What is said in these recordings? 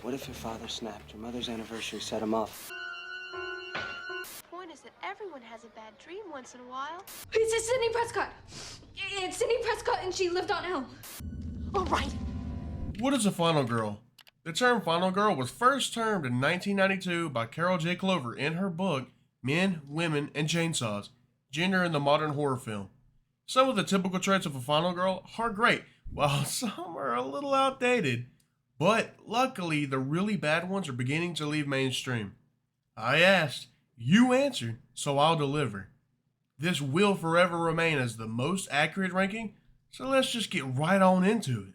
What if your father snapped? Your mother's anniversary set him off. The point is that everyone has a bad dream once in a while. It's Sydney Prescott. It's Sydney Prescott, and she lived on Elm. All right. What is a final girl? The term final girl was first termed in 1992 by Carol J. Clover in her book, Men, Women, and Chainsaws, Gender in the Modern Horror Film. Some of the typical traits of a final girl are great, while some are a little outdated. But luckily, the really bad ones are beginning to leave mainstream. I asked, you answered, so I'll deliver. This will forever remain as the most accurate ranking, so let's just get right on into it.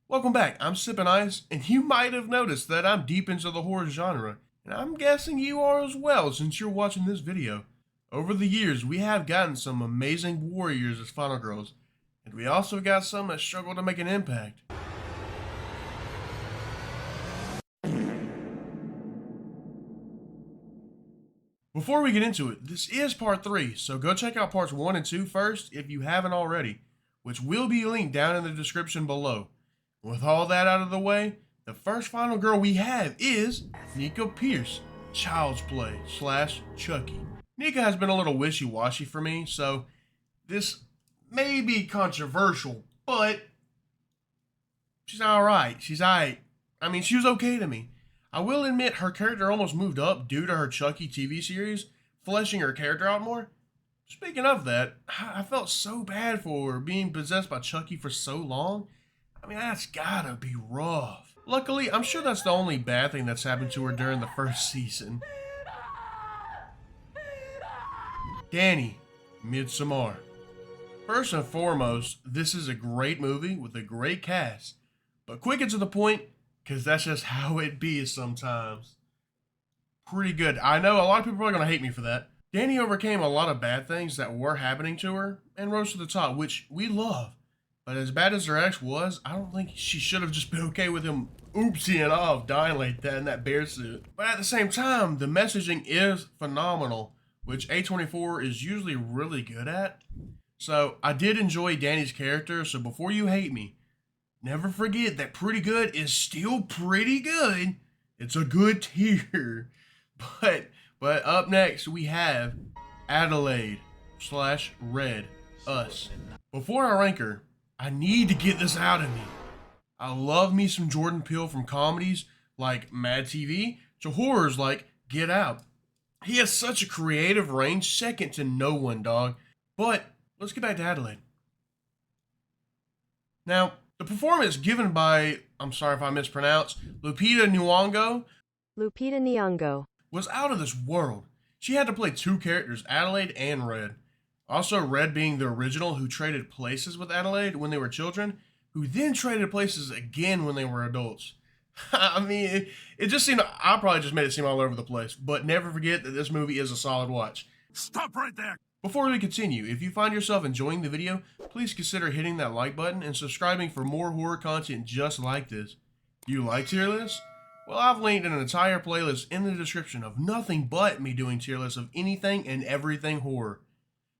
Welcome back, I'm Sippin Ice, and you might have noticed that I'm deep into the horror genre, and I'm guessing you are as well since you're watching this video. Over the years, we have gotten some amazing warriors as final girls, and we also got some that struggle to make an impact. Before we get into it, this is part 3, so go check out parts 1 and 2 first if you haven't already, which will be linked down in the description below. With all that out of the way, the first final girl we have is Nika Pierce, Child's Play / Chucky. Nika has been a little wishy-washy for me, so this may be controversial, but she's alright. She's alright. I mean, she was okay to me. I will admit her character almost moved up due to her Chucky TV series, fleshing her character out more. Speaking of that, I felt so bad for her being possessed by Chucky for so long. I mean, that's gotta be rough. Luckily, I'm sure that's the only bad thing that's happened to her during the first season. Danny, Midsommar. First and foremost, this is a great movie with a great cast, but quick and to the point, because that's just how it be sometimes. Pretty good. I know a lot of people are going to hate me for that. Danny overcame a lot of bad things that were happening to her and rose to the top, which we love. But as bad as her ex was, I don't think she should have just been okay with him oopsieing off, dying like that in that bear suit. But at the same time, the messaging is phenomenal, which A24 is usually really good at. So I did enjoy Danny's character, so before you hate me, never forget that pretty good is still pretty good. It's a good tier. But up next we have Adelaide / Red, Us. Before I rank her, I need to get this out of me. I love me some Jordan Peele from comedies like Mad TV to horrors like Get Out. He has such a creative range, second to no one, dog. But let's get back to Adelaide. Now, the performance given by, I'm sorry if I mispronounce, Lupita Nyong'o was out of this world. She had to play two characters, Adelaide and Red. Also, Red being the original who traded places with Adelaide when they were children, who then traded places again when they were adults. I mean, it just seemed, I probably just made it seem all over the place, but never forget that this movie is a solid watch. Stop right there! Before we continue, if you find yourself enjoying the video, please consider hitting that like button and subscribing for more horror content just like this. Do you like tier lists? Well, I've linked an entire playlist in the description of nothing but me doing tier lists of anything and everything horror.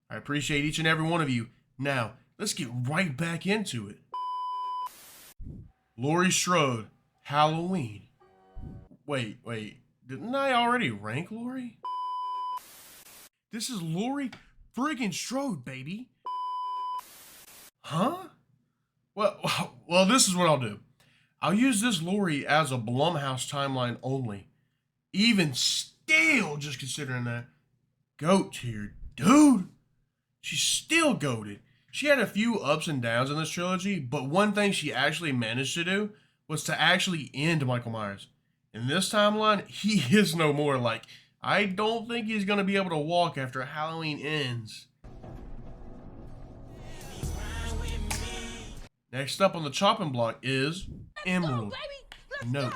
I appreciate each and every one of you. Now, let's get right back into it. Laurie Strode, Halloween. Wait, didn't I already rank Laurie? This is Laurie friggin' Strode, baby. Huh? Well, this is what I'll do. I'll use this Laurie as a Blumhouse timeline only. Even still, just considering that. Goat tier, dude. She's still goated. She had a few ups and downs in this trilogy, but one thing she actually managed to do was to actually end Michael Myers. In this timeline, he is no more. Like, I don't think he's going to be able to walk after Halloween ends. Next up on the chopping block is Emerald. Note,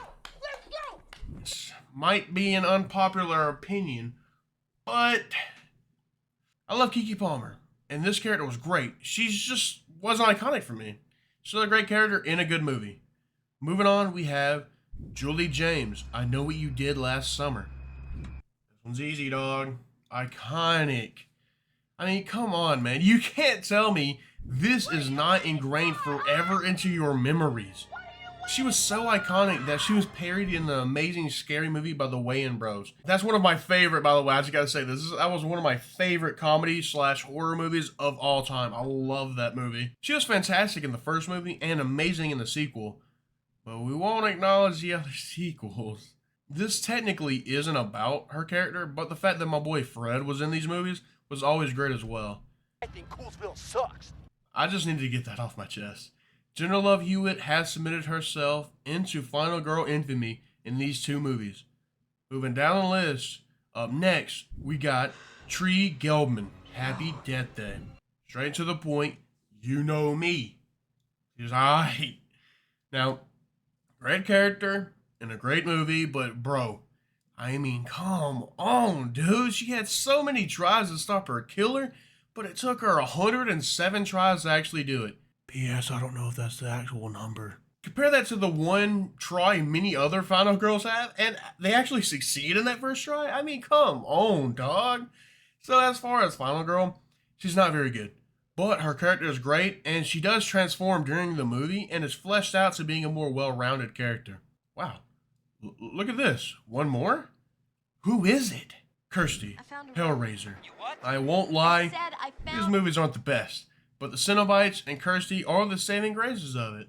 this might be an unpopular opinion, but I love Keke Palmer, and this character was great. She just wasn't iconic for me. Still a great character in a good movie. Moving on, we have Julie James, I Know What You Did Last Summer. This one's easy, dog. Iconic. I mean, come on, man. You can't tell me this is not ingrained forever into your memories. She was so iconic that she was parodied in the amazing scary movie by the Wayans Bros. That's one of my favorite, by the way. I just gotta say that was one of my favorite comedy / horror movies of all time. I love that movie. She was fantastic in the first movie and amazing in the sequel, but we won't acknowledge the other sequels. This technically isn't about her character, but the fact that my boy Fred was in these movies was always great as well. I think Coolsville sucks. I just need to get that off my chest. Jenna Love Hewitt has submitted herself into Final Girl infamy in these two movies. Moving down the list, up next, we got Tree Gelbman. Happy Death Day. Straight to the point, you know me. She's alright. Now, great character in a great movie, but bro, I mean, come on, dude. She had so many tries to stop her killer, but it took her 107 tries to actually do it. P.S. I don't know if that's the actual number. Compare that to the one try many other Final Girls have, and they actually succeed in that first try? I mean, come on, dog. So as far as Final Girl, she's not very good. But her character is great, and she does transform during the movie, and is fleshed out to being a more well-rounded character. Wow. Look at this. One more? Who is it? Kirsty, Hellraiser. I won't lie, these movies aren't the best, but the Cenobites and Kirsty are the saving graces of it.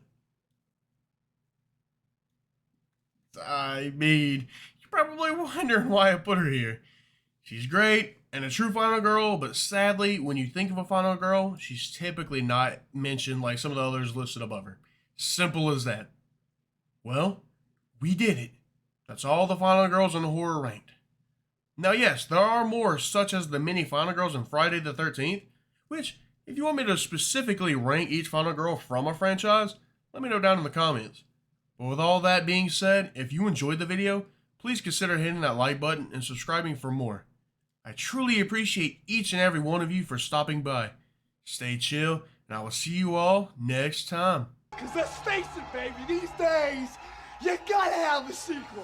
I mean, you're probably wondering why I put her here. She's great and a true Final Girl, but sadly, when you think of a Final Girl, she's typically not mentioned like some of the others listed above her. Simple as that. Well, we did it. That's all the Final Girls in horror ranked. Now yes, there are more, such as the mini Final Girls in Friday the 13th, which, if you want me to specifically rank each Final Girl from a franchise, let me know down in the comments. But with all that being said, if you enjoyed the video, please consider hitting that like button and subscribing for more. I truly appreciate each and every one of you for stopping by. Stay chill, and I will see you all next time. Cause let's face it, baby, these days, you gotta have a sequel.